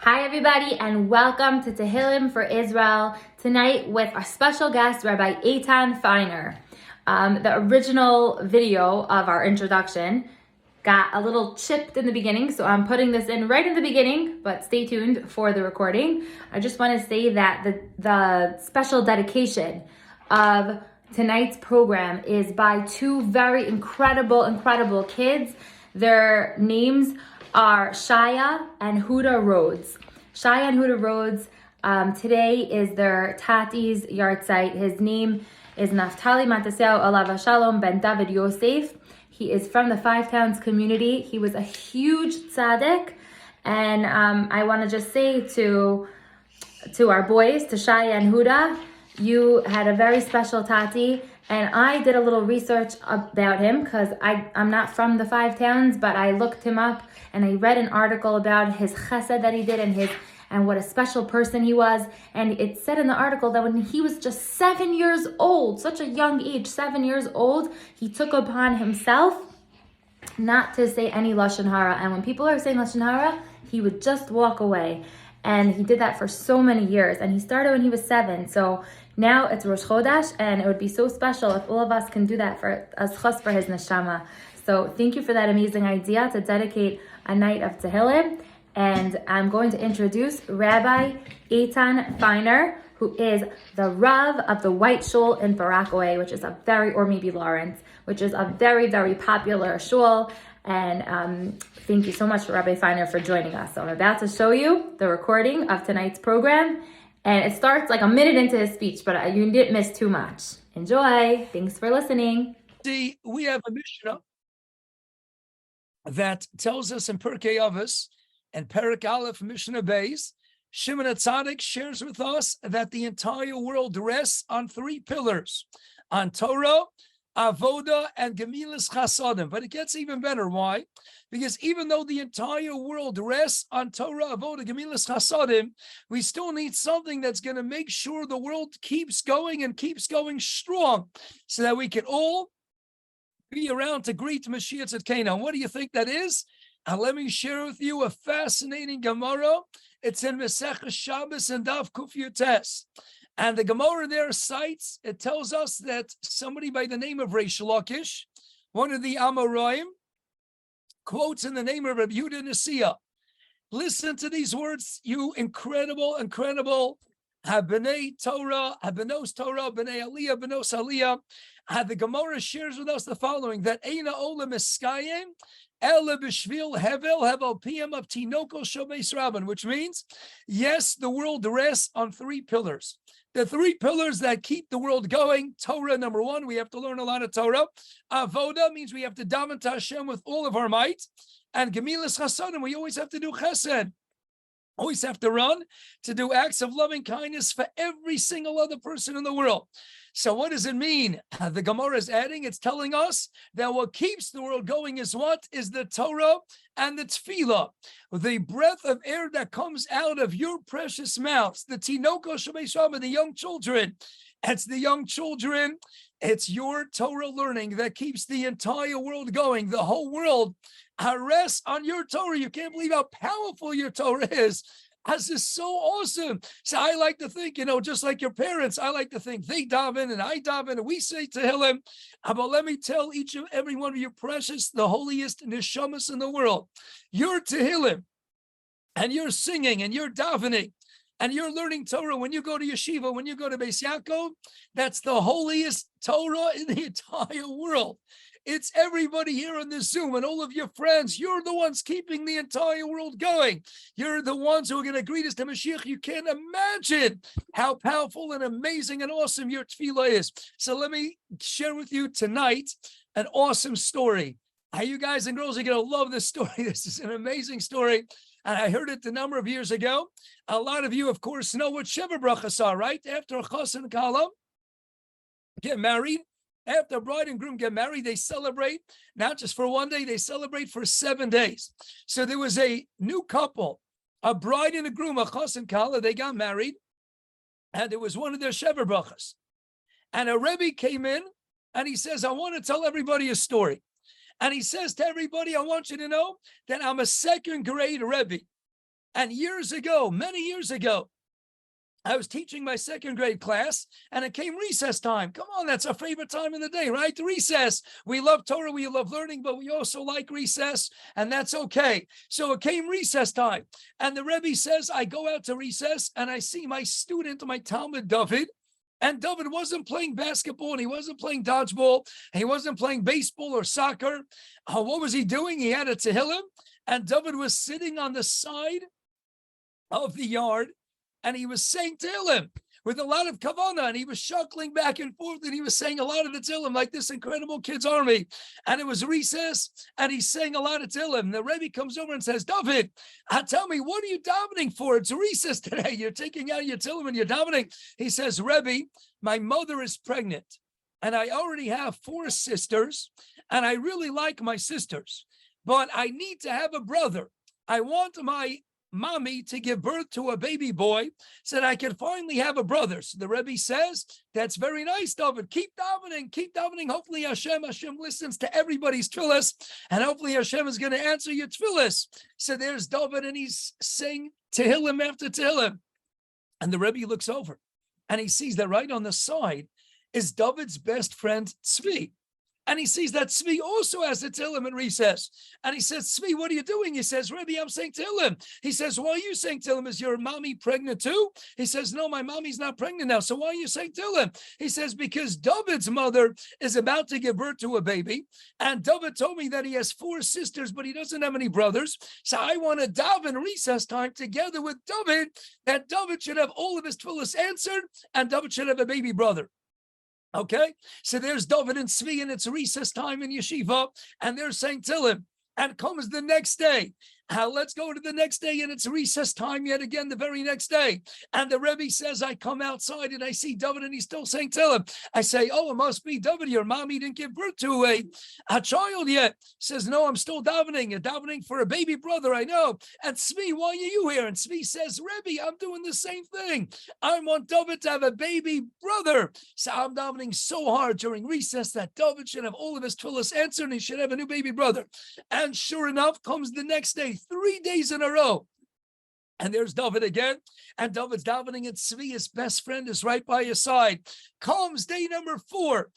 Hi everybody and welcome to Tehillim for Israel. Tonight with our special guest, Rabbi Eytan Feiner. The original video of our introduction got a little chipped in the beginning, so I'm putting this in right in the beginning, but stay tuned for the recording. I just want to say that the special dedication of tonight's program is by two very incredible kids. Their names are Shaya and Huda Rhodes. Shaya and Huda Rhodes, today is their Tati's yahrzeit. His name is Naftali Mataseo Alav Shalom Ben David Yosef. He is from the Five Towns community. He was a huge tzaddik, and I want to just say to our boys, to Shaya and Huda, you had a very special Tati. And I did a little research about him because I'm not from the Five Towns, but I looked him up and I read an article about his chesed that he did and what a special person he was. And it said in the article that when he was just 7 years old, such a young age, 7 years old, he took upon himself not to say any Lashon Hara. And when people are saying Lashon Hara, he would just walk away. And he did that for so many years. And he started when he was 7. So now it's Rosh Chodesh, and it would be so special if all of us can do that for as chos for his neshama. So thank you for that amazing idea to dedicate a night of Tehillim. And I'm going to introduce Rabbi Eytan Feiner, who is the Rav of the White Shul in Barakaway, which is or maybe Lawrence, which is a very popular shul. And thank you so much, Rabbi Feiner, for joining us. So I'm about to show you the recording of tonight's program. And it starts like a minute into his speech, but you didn't miss too much. Enjoy. Thanks for listening. See, we have a Mishnah that tells us in Perkei Avos and Perek Aleph Mishnah Beis, Shimon HaTzadik shares with us that the entire world rests on three pillars: on Torah, Avoda, and Gemilas Chasadim. But it gets even better. Why? Because even though the entire world rests on Torah, Avoda, Gemilas Chasadim, we still need something that's going to make sure the world keeps going and keeps going strong, so that we can all be around to greet Mashiach Tzidkenu. What do you think that is? And let me share with you a fascinating Gemara. It's in Masechah Shabbos and Daf Kuf Yutes. And the Gemara there cites, it tells us that somebody by the name of Reish Lakish, one of the Amoraim, quotes in the name of Rabbi Yehuda Nasiya. Listen to these words, you incredible Habnei Torah, Habnos Torah, Bnei Aliyah, Bnos Aliyah. The Gemara shares with us the following: that Eina Olam Eskayim Ela B'Shvil Hevel Piyam of Tinoko Shobeis Rabban, which means, yes, the world rests on three pillars. The three pillars that keep the world going: Torah, number one, we have to learn a lot of Torah. Avoda means we have to daven to Hashem with all of our might. And Gemilas Chasadim, we always have to do chesed. Always have to run to do acts of loving kindness for every single other person in the world. So what does it mean? The Gemara is adding, it's telling us that what keeps the world going is what? Is the Torah and the Tefillah. The breath of air that comes out of your precious mouths, the Tinoko Shobeis Rabban, the young children. It's the young children. It's your Torah learning that keeps the entire world going. The whole world rests on your Torah. You can't believe how powerful your Torah is. This is so awesome. So I like to think, just like your parents, I like to think they daven and I daven and we say Tehillim. But let me tell each and every one of you precious, the holiest neshamas in the world, your Tehillim and you're singing and you're davening and you're learning Torah when you go to yeshiva, when you go to Beis Yaakov, that's the holiest Torah in the entire world. It's everybody here on this Zoom and all of your friends. You're the ones keeping the entire world going. You're the ones who are going to greet us to Mashiach. You can't imagine how powerful and amazing and awesome your tefillah is. So let me share with you tonight an awesome story. You guys and girls are going to love this story. This is an amazing story. And I heard it a number of years ago. A lot of you, of course, know what Sheva Brachas are, right? After a chas and kala get married, after bride and groom get married, they celebrate, not just for one day, they celebrate for 7 days. So there was a new couple, a bride and a groom, a chas and kala, they got married, and it was one of their Sheva Brachas. And a Rebbe came in, and he says, I want to tell everybody a story. And he says to everybody, I want you to know that I'm a second grade Rebbe. And years ago, many years ago, I was teaching my second grade class, and it came recess time. Come on, that's our favorite time of the day, right? Recess. We love Torah, we love learning, but we also like recess, and that's okay. So it came recess time, and the Rebbe says, I go out to recess, and I see my student, my Talmud David, and David wasn't playing basketball, and he wasn't playing dodgeball, and he wasn't playing baseball or soccer. What was he doing? He had a Tehillim, and David was sitting on the side of the yard, and he was saying Tehillim with a lot of kavanah, and he was shuckling back and forth, and he was saying a lot of the Tehillim, like this incredible kids' army. And it was recess, and he's saying a lot of Tehillim. And the Rebbe comes over and says, David, tell me, what are you davening for? It's recess today. You're taking out your Tehillim and you're davening. He says, Rebbe, my mother is pregnant, and I already have 4 sisters, and I really like my sisters, but I need to have a brother. I want my mommy to give birth to a baby boy so that I can finally have a brother. So the Rebbe says, that's very nice, David. Keep davening, keep davening. Hopefully Hashem listens to everybody's tefillas, and hopefully Hashem is going to answer your tefillas. So there's David, and he's saying Tehillim after Tehillim. And the Rebbe looks over, and he sees that right on the side is David's best friend, Tzvi. And he sees that Tzvi also has a Tehillim in recess. And he says, Tzvi, what are you doing? He says, Rebbe, I'm saying Tehillim. He says, why are you saying Tehillim? Is your mommy pregnant too? He says, no, my mommy's not pregnant now. So why are you saying Tehillim? He says, because David's mother is about to give birth to a baby. And David told me that he has 4 sisters, but he doesn't have any brothers. So I want to daven recess time together with David, that David should have all of his tefillas answered, and David should have a baby brother. Okay, so there's David and Tzvi, and it's recess time in yeshiva, and they're saying Tehillim. And comes the next day. Let's go to the next day, and it's recess time yet again the very next day. And the Rebbe says, I come outside and I see David, and he's still saying Tehillim. I say, oh, it must be David. Your mommy didn't give birth to a child yet. Says, no, I'm still davening. You're davening for a baby brother, I know. And Tzvi, why are you here? And Tzvi says, Rebbe, I'm doing the same thing. I want David to have a baby brother. So I'm davening so hard during recess that David should have all of his tefillas answered, and he should have a new baby brother. And sure enough, comes the next day, 3 days in a row. And there's David again, and David's davening, and Tzvi, his best friend, is right by his side. Comes day number 4.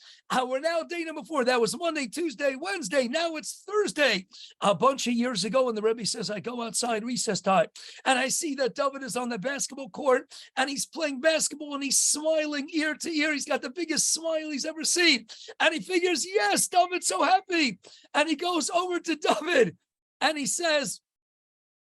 We're now day number 4. That was Monday, Tuesday, Wednesday. Now it's Thursday. A bunch of years ago, and the Rebbe says, I go outside recess time, and I see that David is on the basketball court, and he's playing basketball, and he's smiling ear to ear. He's got the biggest smile he's ever seen. And he figures, yes, David's so happy. And he goes over to David, and he says,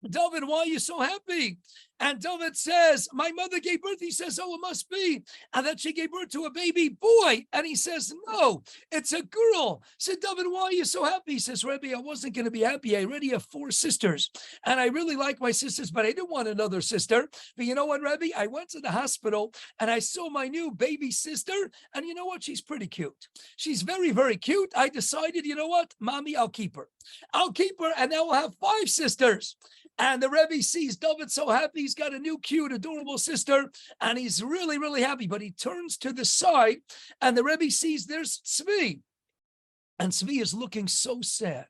David, why are you so happy? And David says, my mother gave birth. He says, oh, it must be. And that she gave birth to a baby boy. And he says, no, it's a girl. Said, David, why are you so happy? He says, Rebbe, I wasn't going to be happy. I already have 4 sisters. And I really like my sisters, but I didn't want another sister. But you know what, Rebbe? I went to the hospital and I saw my new baby sister. And you know what? She's pretty cute. She's very, very cute. I decided, you know what, Mommy, I'll keep her. I'll keep her. And now we'll have 5 sisters. And the Rebbe sees David so happy. He's got a new, cute, adorable sister, and he's really, really happy. But he turns to the side, and the Rebbe sees there's Tzvi. And Tzvi is looking so sad.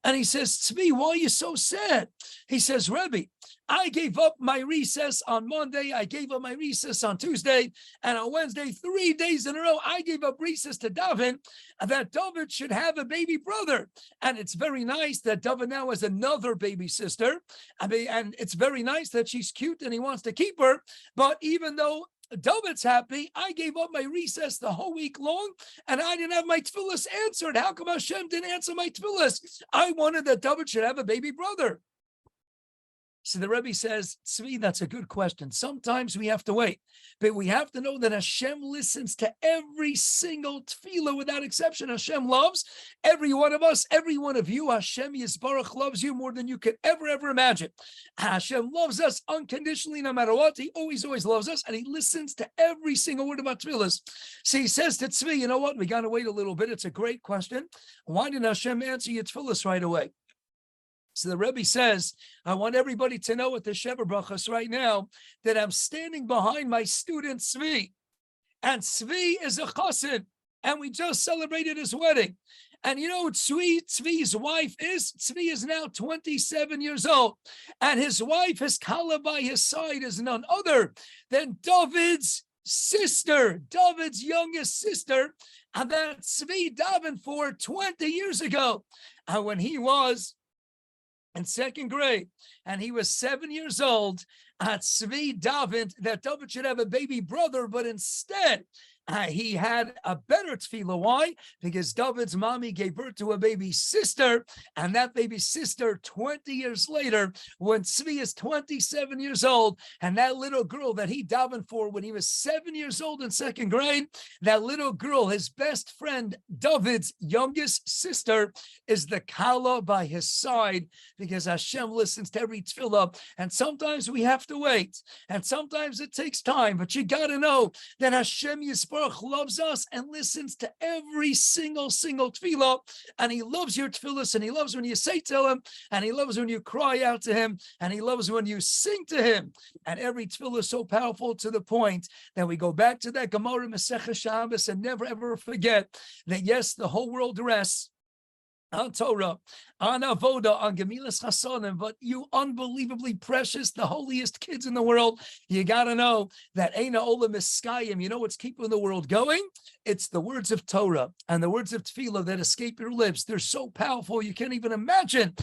And he says, Tzvi, why are you so sad? He says, Rebbe, I gave up my recess on Monday. I gave up my recess on Tuesday. And on Wednesday, 3 days in a row, I gave up recess to David, that David should have a baby brother. And it's very nice that David now has another baby sister. And it's very nice that she's cute and he wants to keep her. But even though David's happy, I gave up my recess the whole week long, and I didn't have my tefillas answered. How come Hashem didn't answer my tefillas? I wanted that David should have a baby brother. So the Rebbe says, Tzvi, that's a good question. Sometimes we have to wait, but we have to know that Hashem listens to every single tefillah without exception. Hashem loves every one of us, every one of you. Hashem Yisbarach loves you more than you could ever imagine. Hashem loves us unconditionally, no matter what. He always loves us, and he listens to every single word of our tefillahs. So he says to Tzvi, you know what? We got to wait a little bit. It's a great question. Why didn't Hashem answer your tefillahs right away? So the Rebbe says, I want everybody to know at the Sheva Brachos right now that I'm standing behind my student Tzvi. And Tzvi is a chassid, and we just celebrated his wedding. And you know what Tzvi's wife is? Tzvi is now 27 years old. And his wife, his Kala by his side, is none other than David's sister, David's youngest sister, and that Tzvi davened for 20 years ago. And when he was in second grade, and he was 7 years old, Tzvi davened that David should have a baby brother, but instead, he had a better tefillah. Why? Because David's mommy gave birth to a baby sister, and that baby sister, 20 years later, when Tzvi is 27 years old, and that little girl that he davened for when he was 7 years old in second grade, that little girl, his best friend, David's youngest sister, is the Kala by his side, because Hashem listens to every tefillah, and sometimes we have to wait, and sometimes it takes time, but you got to know that Hashem Yisrael loves us and listens to every single tefillah, and he loves your tefillahs, and he loves when you say to him, and he loves when you cry out to him, and he loves when you sing to him. And every tefillah is so powerful to the point that we go back to that Gemara Masechah Shabbos and never ever forget that yes, the whole world rests on Torah, on Avoda, on Gemilas Chasanim, but you unbelievably precious, the holiest kids in the world, you got to know that Eina Olam Miskayim, you know what's keeping the world going? It's the words of Torah and the words of Tefillah that escape your lips. They're so powerful, you can't even imagine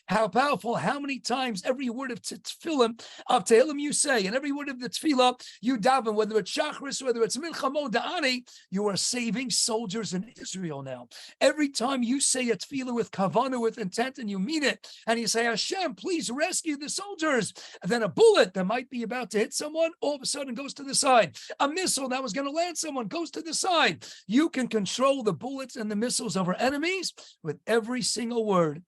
how powerful, how many times every word of Tehillim you say, and every word of the Tefillah you daven, whether it's Shachris, whether it's Milchamo Da'ani, you are saving soldiers in Israel now. Every time you say a Tefillah with Kavanah, with intent, and you mean it, and you say, Hashem, please rescue the soldiers, and then a bullet that might be about to hit someone, all of a sudden goes to the side. A missile that was going to land someone goes to the side. You can control the bullets and the missiles of our enemies with every single word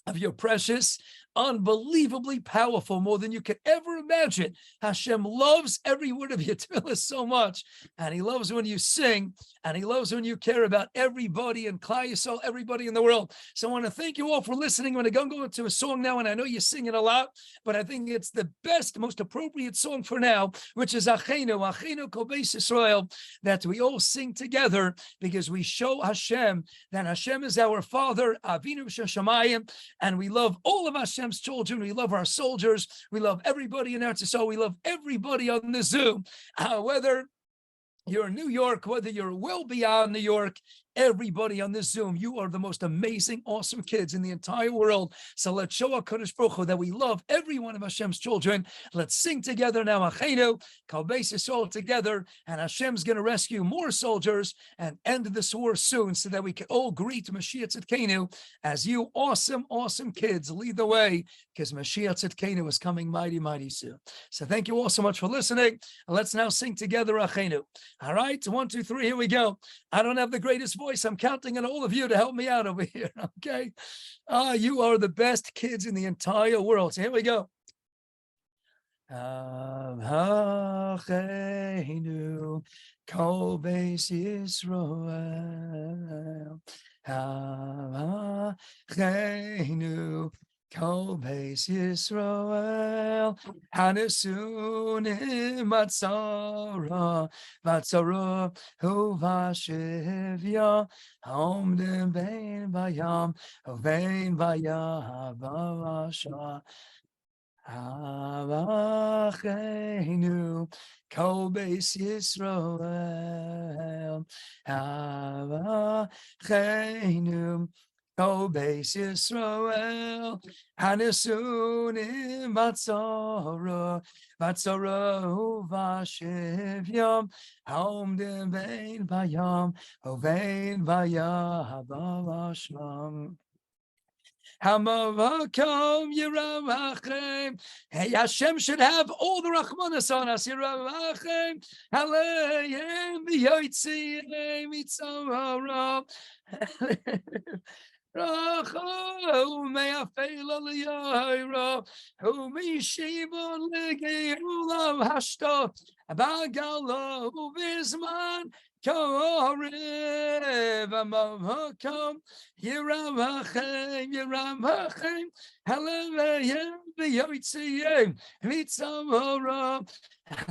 of your precious, unbelievably powerful, more than you could ever imagine. Hashem loves every word of your tefillah so much, and he loves when you sing, and he loves when you care about everybody in Klal Yisrael, everybody in the world. So I want to thank you all for listening. I'm going to go into a song now, and I know you sing it a lot, but I think it's the best, most appropriate song for now, which is Achenu Kol Beis Yisrael, that we all sing together, because we show Hashem that Hashem is our Father, Avinu B'Shamayim, and we love all of Hashem's children. We love our soldiers. We love everybody in Eretz Yisrael. We love everybody on the Zoom, whether you're in New York, whether you're well beyond New York, everybody on this Zoom, you are the most amazing, awesome kids in the entire world. So let's show HaKadosh Baruch Hu that we love every one of Hashem's children. Let's sing together now, Achenu, Kol Beis Yisrael together, and Hashem's going to rescue more soldiers and end this war soon so that we can all greet Mashiach Tzidkenu as you awesome, awesome kids lead the way, because Mashiach Tzidkenu is coming mighty, mighty soon. So thank you all so much for listening. And let's now sing together, Achenu. All right, 1, 2, 3, here we go. I don't have the greatest voice. I'm counting on all of you to help me out over here, okay? You are the best kids in the entire world. So here we go. Achenu Kol Beis Yisrael. Achenu Kol Beis Yisrael, Hanesunim Vatzara Uvashivya, Homdim Bein Bayam, Ovein Bayavasha. Avachenu Kol Beis Yisrael, Avachenu Kol Beis Yisrael, Hanesunim Vatzara Uvashivya, Homdim Bein Bayam, Ovein Bayavasha. Hamavakom Yeravachem. Hey, Hashem should have all the Rachmanas on us. Yeravachem. Halayim V'yotziyim Mitzavara. Racho me'afel aliyah, hu mishivon legeulav hashto, bagalo v'zman korev amavakom Yeravachem, halayim v'yotziyim mitzavara. Get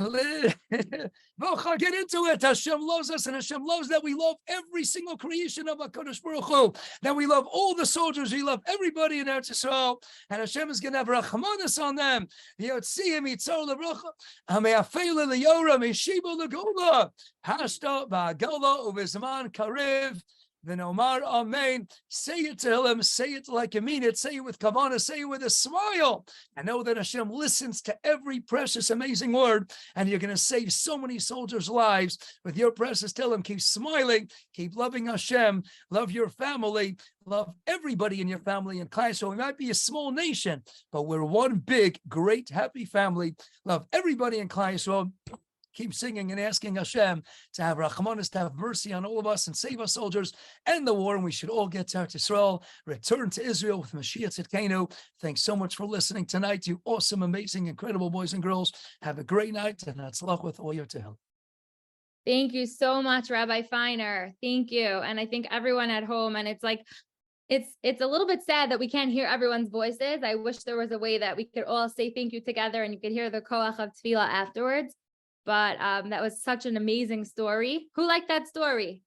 into it. Hashem loves us, and Hashem loves that we love every single creation of HaKadosh Baruch Hu, that we love all the soldiers, we love everybody in Eretz Yisrael, and Hashem is going to have rachmanis on them. Yotziim yitzor levracha, hame'afela liyora, me'shiba legola, hashta ba'agola u'bizman karev. Then Omar, Amen. Say it to him, say it like you mean it, say it with kavanah, say it with a smile. I know that Hashem listens to every precious, amazing word, and you're going to save so many soldiers' lives with your precious Tehillim. Keep smiling, keep loving Hashem, love your family, love everybody in your family and class. So we might be a small nation, but we're one big, great, happy family. Love everybody in class. So keep singing and asking Hashem to have rachmanis, to have mercy on all of us and save us soldiers, end the war, and we should all get to Eretz Yisrael, return to Israel with Mashiach Tzidkenu. Thanks so much for listening tonight, you awesome, amazing, incredible boys and girls. Have a great night, and hatzlach with all your tehillim. Thank you so much, Rabbi Feiner. Thank you. And I think everyone at home, and it's like, it's a little bit sad that we can't hear everyone's voices. I wish there was a way that we could all say thank you together and you could hear the koach of tefillah afterwards. But that was such an amazing story. Who liked that story?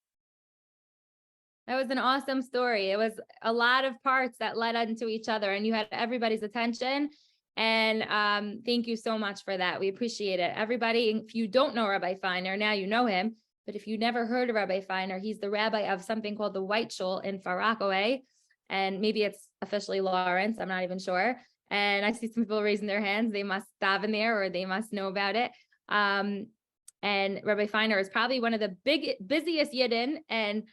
That was an awesome story. It was a lot of parts that led into each other, and you had everybody's attention. And thank you so much for that. We appreciate it. Everybody, if you don't know Rabbi Feiner, now you know him. But if you never heard of Rabbi Feiner, he's the rabbi of something called the White Shul in Far Rockaway. And maybe it's officially Lawrence. I'm not even sure. And I see some people raising their hands. They must daven there, or they must know about it. And Rabbi Feiner is probably one of the busiest Yidden, and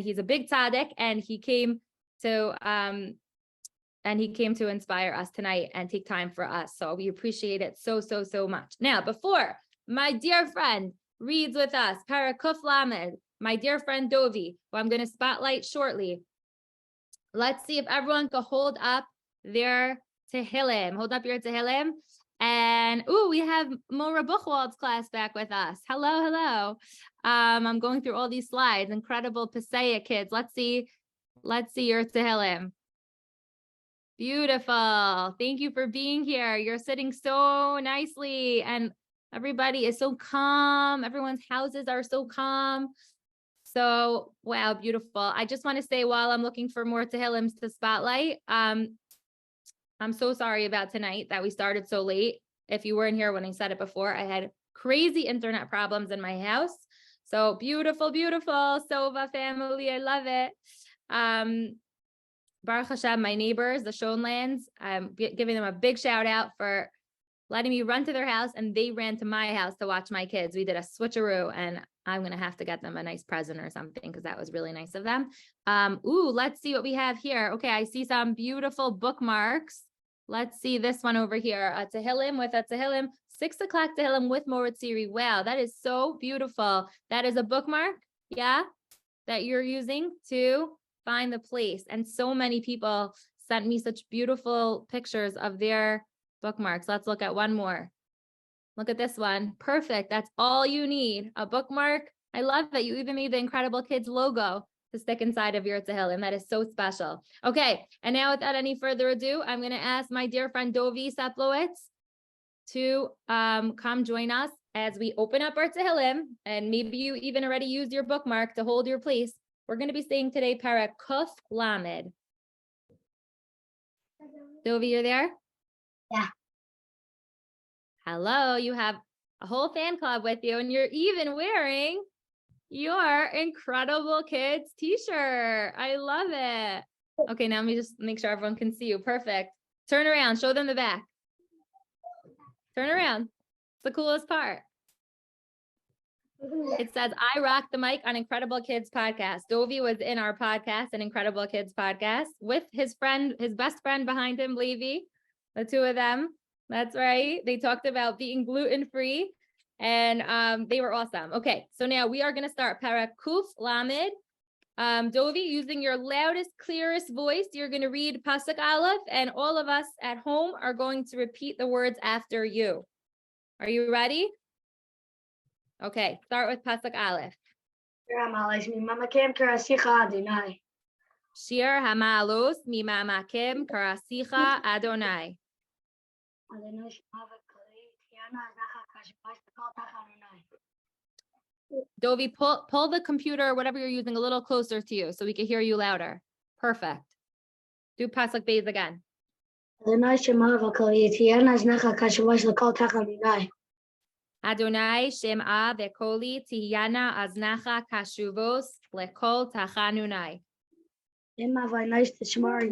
he's a big tzaddik, and he came to inspire us tonight and take time for us. So we appreciate it so much. Now, before my dear friend reads with us Perek Kuf Lamed, my dear friend Dovi, who I'm going to spotlight shortly, let's see if everyone can hold up their Tehillim. Hold up your Tehillim. And we have Mora Buchwald's class back with us. Hello. I'm going through all these slides. Incredible Pasaya kids. Let's see your Tehillim. Beautiful. Thank you for being here. You're sitting so nicely, and everybody is so calm. Everyone's houses are so calm. So, wow, beautiful. I just want to say, while I'm looking for more Tehillims to spotlight, I'm so sorry about tonight that we started so late. If you weren't here when I said it before, I had crazy internet problems in my house. So beautiful, Sova family. I love it. Baruch Hashem, my neighbors, the Schoenlands, I'm giving them a big shout out for letting me run to their house, and they ran to my house to watch my kids. We did a switcheroo, and I'm going to have to get them a nice present or something, because that was really nice of them. Let's see what we have here. Okay, I see some beautiful bookmarks. Let's see this one over here. A Tehillim with a Tehillim, 6 o'clock Tehillim with Moritziri. Wow, that is so beautiful. That is a bookmark, yeah, that you're using to find the place. And so many people sent me such beautiful pictures of their bookmarks. Let's look at one more. Look at this one. Perfect. That's all you need. A bookmark. I love that you even made the InKredible Kids logo to stick inside of your Tehillim. That is so special. Okay. And now, without any further ado, I'm going to ask my dear friend Dovi Seplowitz to come join us as we open up our Tehillim. And maybe you even already used your bookmark to hold your place. We're going to be saying today Perek Kuf Lamed. Dovi, you're there? Yeah. Hello, you have a whole fan club with you, and you're even wearing your InKredible Kids t-shirt. I love it. Okay, now let me just make sure everyone can see you. Perfect. Turn around, show them the back. Turn around. It's the coolest part. It says, I rock the mic on InKredible Kids podcast. Dovi was in our podcast, an InKredible Kids podcast, with his friend, his best friend behind him, Levi, the two of them. That's right. They talked about being gluten-free, and they were awesome. Okay, so now we are going to start Perek Kuf Lamed. Dovi, using your loudest, clearest voice, you're going to read Pasuk Aleph, and all of us at home are going to repeat the words after you. Are you ready? Okay, start with Pasuk Aleph. Shir Hamalos Mimamakim Karasicha Adonai. Dovi, pull the computer, whatever you're using, a little closer to you so we can hear you louder. Perfect. Do Pasuk Beis again. Adonai Shema v'koli tihiyana aznacha kashuvos lekol tachanunai. Im avonos tishmar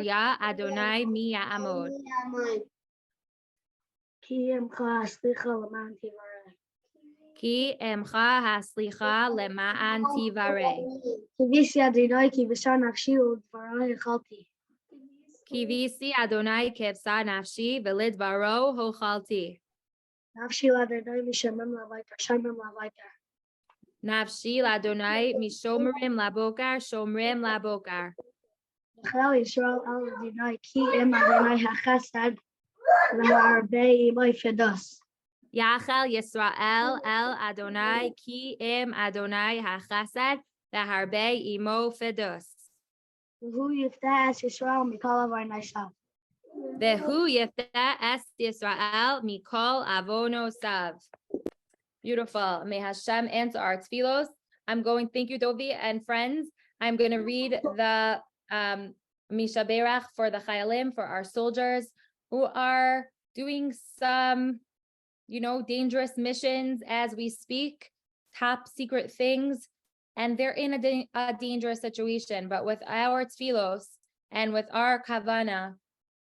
ya Adonai mi ya'amod. Ki emcha haslicha lema'an tivarei. Kivisi Adonai kevsa nafshi v'lidbaro hochalti. Nafshi l'Adonai mishomerim labokar shomrim labokar. Yachal Yisrael el Adonai ki im Adonai hachasad v'harbe imo fedus. Vehu yifta es Yisrael mikol avonosav. Beautiful. May Hashem answer our tefillos. Thank you, Dovi and friends. I'm going to read the Misha Berach for the Chayalim, for our soldiers who are doing some, dangerous missions as we speak, top secret things, and they're in a dangerous situation. But with our tefillos and with our kavana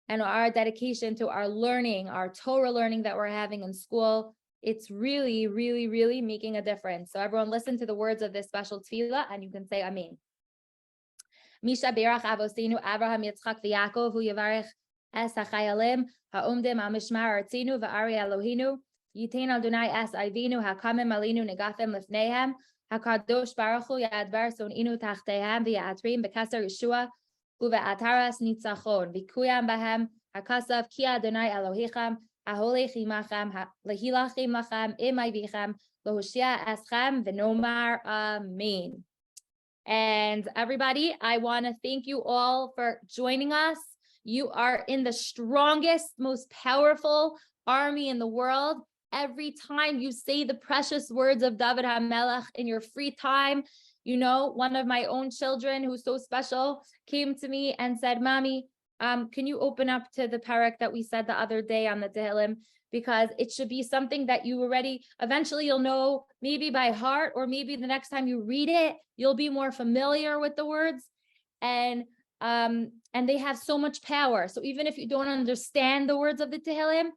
and our dedication to our learning, our Torah learning that we're having in school, it's really, really, really making a difference. So everyone listen to the words of this special tefillah and you can say Amen. Misha Berach Avosinu Abraham Yitzchak v'Yaakov hu Yavarech es hachayalim ha'omdim ha'mishmar artzinu v'ari Elohinu Yitain Adonai es Ivinu hakamim alinu negathem lifnehem hakadosh baruch hu yadbar soninu tachtehem v'yatrim b'kaser Yeshua uve'ataras nitzachon v'kuyam bahem hakasav ki Adonai Elohichem Aholech imachem lehilachim lachem imayvichem lohoshia eschem v'nomar amen. And everybody, I want to thank you all for joining us. You are in the strongest, most powerful army in the world. Every time you say the precious words of David HaMelech in your free time, one of my own children who's so special came to me and said, Mommy, can you open up to the Perek that we said the other day on the Tehillim? Because it should be something that you eventually you'll know maybe by heart, or maybe the next time you read it, you'll be more familiar with the words. And they have so much power. So even if you don't understand the words of the Tehillim,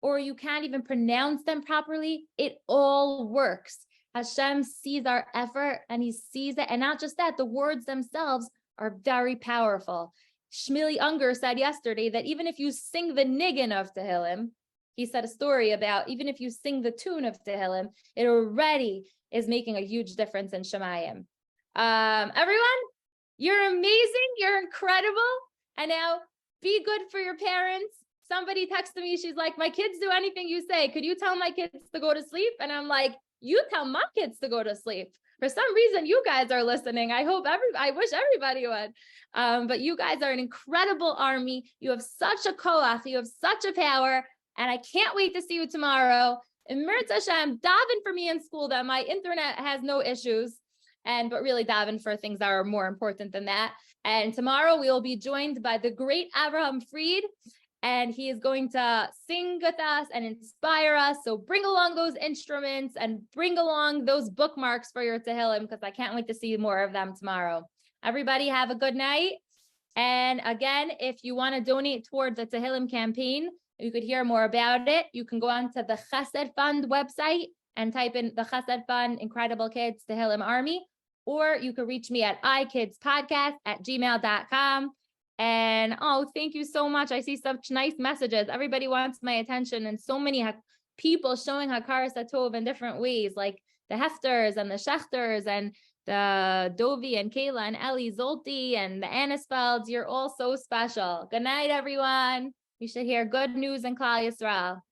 or you can't even pronounce them properly, it all works. Hashem sees our effort and he sees it. And not just that, the words themselves are very powerful. Shmili Unger said yesterday that even if you sing the niggin of Tehillim, he said a story about even if you sing the tune of Tehillim, it already is making a huge difference in Shemayim. Everyone, you're amazing. You're incredible. And now be good for your parents. Somebody texted me. She's like, my kids do anything you say. Could you tell my kids to go to sleep? And I'm like, you tell my kids to go to sleep. For some reason, you guys are listening. I wish everybody would. But you guys are an incredible army. You have such a koach. You have such a power. And I can't wait to see you tomorrow. And Mirz Hashem, daven for me in school that my internet has no issues. But really daven for things that are more important than that. And tomorrow we will be joined by the great Avraham Fried. And he is going to sing with us and inspire us. So bring along those instruments and bring along those bookmarks for your Tehillim, because I can't wait to see more of them tomorrow. Everybody have a good night. And again, if you want to donate toward the Tehillim campaign, you could hear more about it. You can go on to the Chesed Fund website and type in the Chesed Fund Incredible Kids Tehillim Army, or you could reach me at ikidspodcast@gmail.com. And thank you so much. I see such nice messages. Everybody wants my attention, and so many people showing Hakaras HaTov in different ways, like the Hefters and the Schechters and the Dovi and Kayla and Ellie Zolti and the Anisfelds. You're all so special. Good night, everyone. You should hear good news in Klal Yisrael.